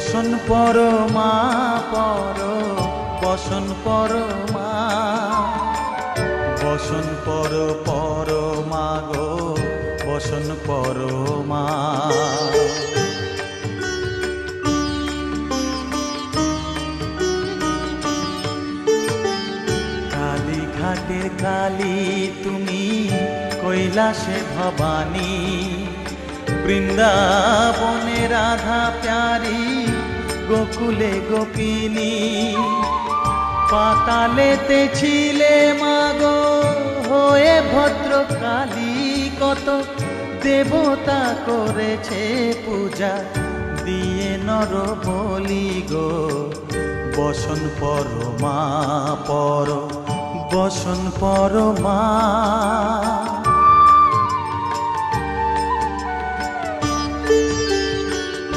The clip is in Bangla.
বসন পরমা পর বসন পরমা বসন পরমা গো বসন পরমা। কালীঘাটের কালী তুমি কৈলাসে ভবানী, বৃন্দাবনে রাধা প্যারি গোকুলে গোপিনী। পাতালেতে ছিলে মাগো হয়ে ভদ্রকালী, কত দেবতা করেছে পূজা দিয়ে নর বলি গো বসন পরমা পর বসন পরমা।